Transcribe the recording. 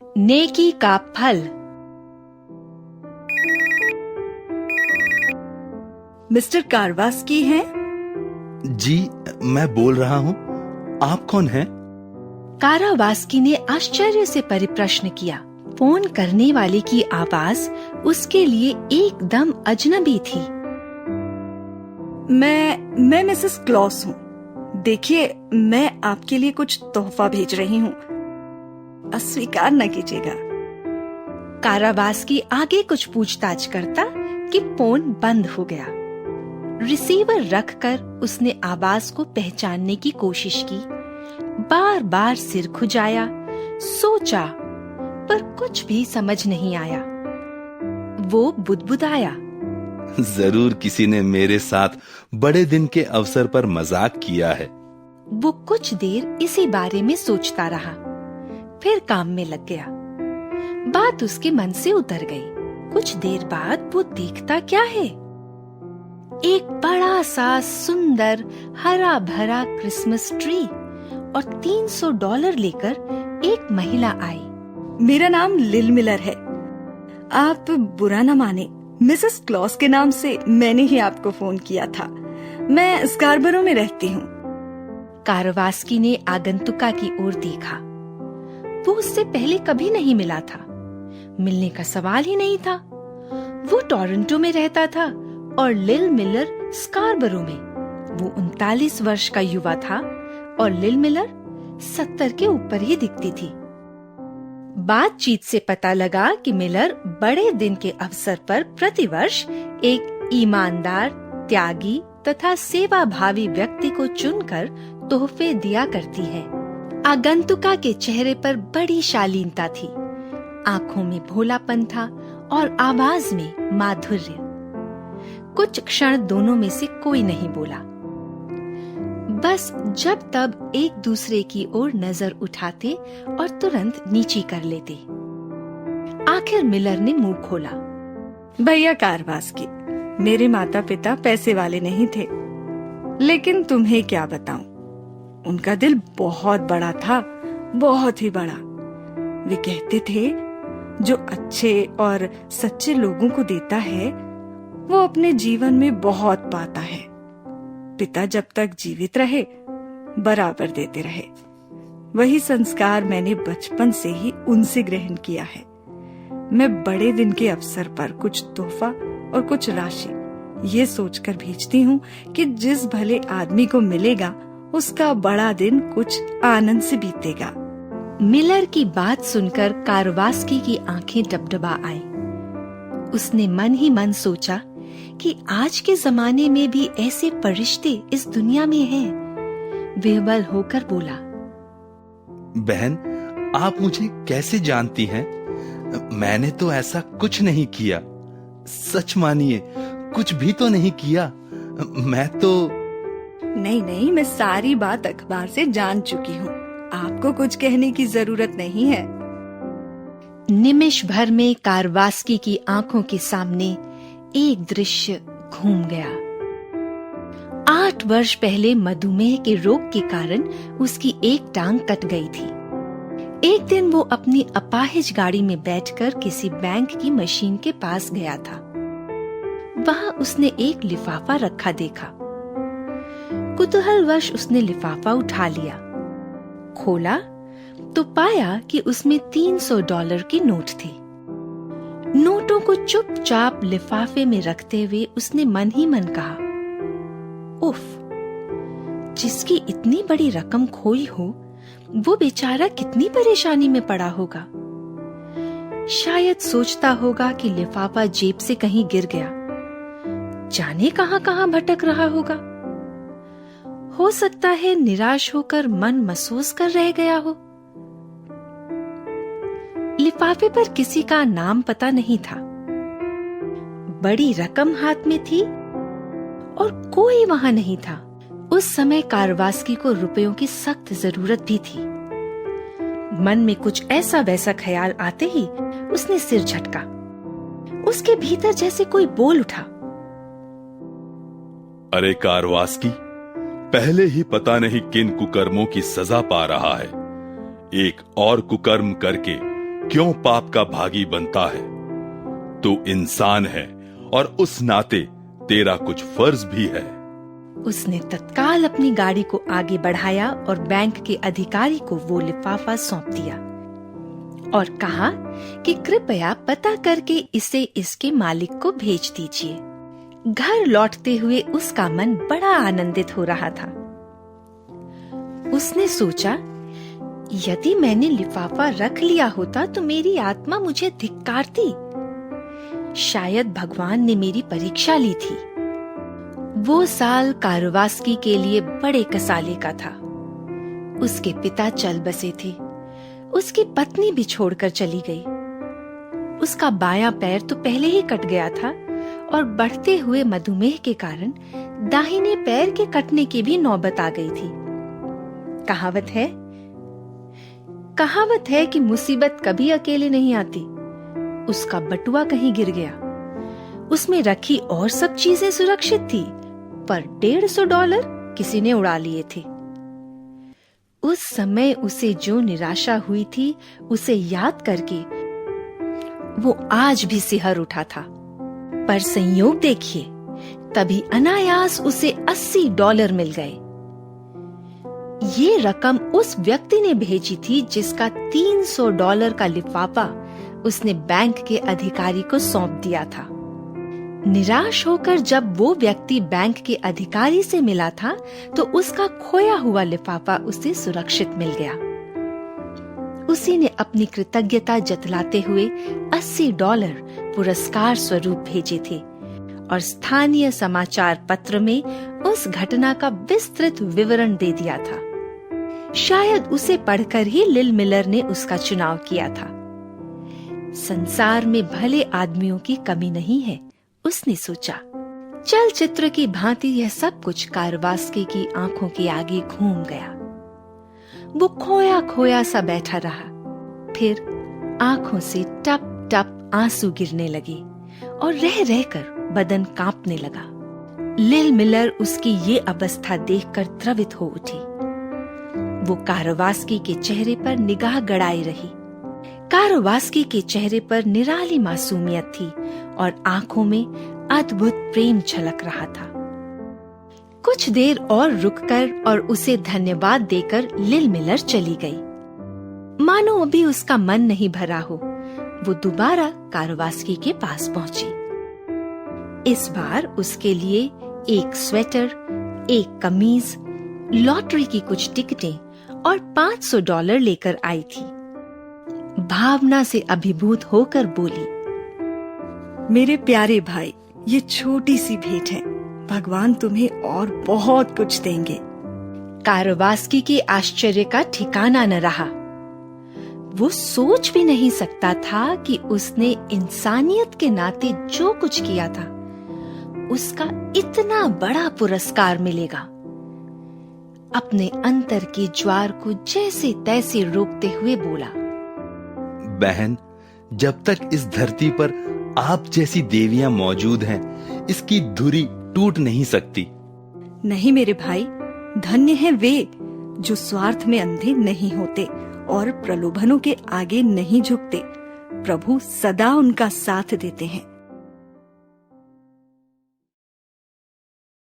नेकी का फल। मिस्टर कारवास्की हैं? जी, मैं बोल रहा हूँ। आप कौन हैं? कारावास्की ने आश्चर्य से परिप्रश्न किया। फोन करने वाले की आवाज उसके लिए एकदम अजनबी थी। मैं मिसेस क्लॉस हूँ। देखिए, मैं आपके लिए कुछ तोहफा भेज रही हूँ, अस्वीकार न कीजिएगा। कारावास्की आगे कुछ पूछताछ करता कि फोन बंद हो गया। रिसीवर रखकर उसने आवाज को पहचानने की कोशिश की, बार बार सिर खुजाया, सोचा, पर कुछ भी समझ नहीं आया। वो बुदबुदाया, जरूर किसी ने मेरे साथ बड़े दिन के अवसर पर मजाक किया है। वो कुछ देर इसी बारे में सोचता रहा, फिर काम में लग गया। बात उसके मन से उतर गई। कुछ देर बाद वो देखता क्या है, एक बड़ा सा सुंदर हरा भरा क्रिसमस ट्री और $300 लेकर एक महिला आई। मेरा नाम लिल मिलर है। आप बुरा न माने, मिसेस क्लॉस के नाम से मैंने ही आपको फोन किया था। मैं स्कारबरो में रहती हूँ। कारावास्की ने आगंतुका की ओर देखा। वो उससे पहले कभी नहीं मिला था, मिलने का सवाल ही नहीं था। वो टोरंटो में रहता था और लिल मिलर स्कारबरो में। वो 39 वर्ष का युवा था और लिल मिलर 70 के ऊपर ही दिखती थी। बातचीत से पता लगा कि मिलर बड़े दिन के अवसर पर प्रतिवर्ष एक ईमानदार, त्यागी तथा सेवाभावी व्यक्ति को चुनकर तोहफे दिया करती है। आगंतुका के चेहरे पर बड़ी शालीनता थी, आंखों में भोलापन था और आवाज में माधुर्य। कुछ क्षण दोनों में से कोई नहीं बोला, बस जब तब एक दूसरे की ओर नजर उठाते और तुरंत नीची कर लेते। आखिर मिलर ने मुंह खोला, भैया कारवास्की, मेरे माता पिता पैसे वाले नहीं थे, लेकिन तुम्हें क्या बताऊं, उनका दिल बहुत बड़ा था, बहुत ही बड़ा। वे कहते थे, जो अच्छे और सच्चे लोगों को देता है वो अपने जीवन में बहुत पाता है। पिता जब तक जीवित रहे बराबर देते रहे। वही संस्कार मैंने बचपन से ही उनसे ग्रहण किया है। मैं बड़े दिन के अवसर पर कुछ तोहफा और कुछ राशि ये सोचकर भेजती हूँ कि जिस भले आदमी को मिलेगा उसका बड़ा दिन कुछ आनंद से बीतेगा। मिलर की बात सुनकर कारावास्की की आंखें डबडबा आई। उसने मन ही मन सोचा कि आज के जमाने में भी ऐसे फरिश्ते इस दुनिया में हैं। विह्वल होकर बोला, बहन, आप मुझे कैसे जानती हैं? मैंने तो ऐसा कुछ नहीं किया। सच मानिए, कुछ भी तो नहीं किया। मैं तो नहीं, मैं सारी बात अखबार से जान चुकी हूँ। आपको कुछ कहने की जरूरत नहीं है। निमिष भर में कारावास्की की आंखों के सामने एक दृश्य घूम गया। 8 वर्ष पहले मधुमेह के रोग के कारण उसकी एक टांग कट गई थी। एक दिन वो अपनी अपाहिज गाड़ी में बैठकर किसी बैंक की मशीन के पास गया था। वहां उसने एक लिफाफा रखा देखा। कुतूहलवश उसने लिफाफा उठा लिया, खोला तो पाया कि उसमें $300 की नोट थे। नोटों को चुपचाप लिफाफे में रखते हुए उसने मन ही मन कहा, उफ, जिसकी इतनी बड़ी रकम खोई हो वो बेचारा कितनी परेशानी में पड़ा होगा। शायद सोचता होगा कि लिफाफा जेब से कहीं गिर गया, जाने कहां भटक रहा होगा। हो सकता है निराश होकर मन महसूस कर रह गया हो। लिफाफे पर किसी का नाम पता नहीं था। बड़ी रकम हाथ में थी और कोई वहां नहीं था। उस समय कारावास्की को रुपयों की सख्त जरूरत भी थी। मन में कुछ ऐसा वैसा ख्याल आते ही उसने सिर झटका। उसके भीतर जैसे कोई बोल उठा, अरे कारावास्की, पहले ही पता नहीं किन कुकर्मों की सजा पा रहा है। एक और कुकर्म करके क्यों पाप का भागी बनता है? तू इंसान है और उस नाते तेरा कुछ फर्ज भी है। उसने तत्काल अपनी गाड़ी को आगे बढ़ाया और बैंक के अधिकारी को वो लिफाफा सौंप दिया और कहा कि कृपया पता करके इसे इसके मालिक को भेज दीजिए। घर लौटते हुए उसका मन बड़ा आनंदित हो रहा था। उसने सोचा, यदि मैंने लिफाफा रख लिया होता तो मेरी आत्मा मुझे धिक्कारती। शायद भगवान ने मेरी परीक्षा ली थी। वो साल कारोवास्की के लिए बड़े कसाले का था। उसके पिता चल बसे थे। उसकी पत्नी भी छोड़कर चली गई। उसका बायां पैर तो पहले ही कट गया था और बढ़ते हुए मधुमेह के कारण दाहिने पैर के कटने की भी नौबत आ गई थी। कहावत है कि मुसीबत कभी अकेले नहीं आती। उसका बटुआ कहीं गिर गया। उसमें रखी और सब चीजें सुरक्षित थी, पर $150 किसी ने उड़ा लिए थे। उस समय उसे जो निराशा हुई थी, उसे याद करके वो आज भी सिहर उठा था। पर संयोग देखिए, तभी अनायास उसे $80 मिल गए। ये रकम उस व्यक्ति ने भेजी थी जिसका $300 का लिफाफा उसने बैंक के अधिकारी को सौंप दिया था। निराश होकर जब वो व्यक्ति बैंक के अधिकारी से मिला था तो उसका खोया हुआ लिफाफा उसे सुरक्षित मिल गया। उसी ने अपनी कृतज्ञता जतलाते हुए $80 पुरस्कार स्वरूप भेजे थे और स्थानीय समाचार पत्र में उस घटना का विस्तृत विवरण दे दिया था। शायद उसे पढ़कर ही लिल मिलर ने उसका चुनाव किया था। संसार में भले आदमियों की कमी नहीं है, उसने सोचा। चलचित्र की भांति यह सब कुछ कारोवास्की की आंखों के आगे घूम गया। वो खोया खोया सा बैठा रहा। फिर आंखों से टप टप आंसू गिरने लगे और रह रहकर बदन कांपने लगा। लिल मिलर उसकी ये अवस्था देखकर द्रवित हो उठी। वो कारोवास्की के चेहरे पर निगाह गड़ाई रही। कारोवास्की के चेहरे पर निराली मासूमियत थी और आंखों में अद्भुत प्रेम झलक रहा था। कुछ देर और रुककर और उसे धन्यवाद देकर लिल मिलर चली गई। मानो अभी उसका मन नहीं भरा हो, वो दोबारा कारोवास्की के पास पहुंची। इस बार उसके लिए एक स्वेटर, एक कमीज, लॉटरी की कुछ टिकटें और $500 लेकर आई थी। भावना से अभिभूत होकर बोली, मेरे प्यारे भाई, ये छोटी सी भेंट है। भगवान तुम्हें और बहुत कुछ देंगे। कारोवास्की के आश्चर्य का ठिकाना न रहा। वो सोच भी नहीं सकता था कि उसने इंसानियत के नाते जो कुछ किया था, उसका इतना बड़ा पुरस्कार मिलेगा। अपने अंतर के ज्वार को जैसे तैसे रोकते हुए बोला, बहन, जब तक इस धरती पर आप जैसी देवियां मौजूद हैं, इसकी धुरी टूट नहीं सकती। नहीं मेरे भाई, धन्य हैं वे जो स्वार्थ में अंधे नहीं होते और प्रलोभनों के आगे नहीं झुकते। प्रभु सदा उनका साथ देते हैं।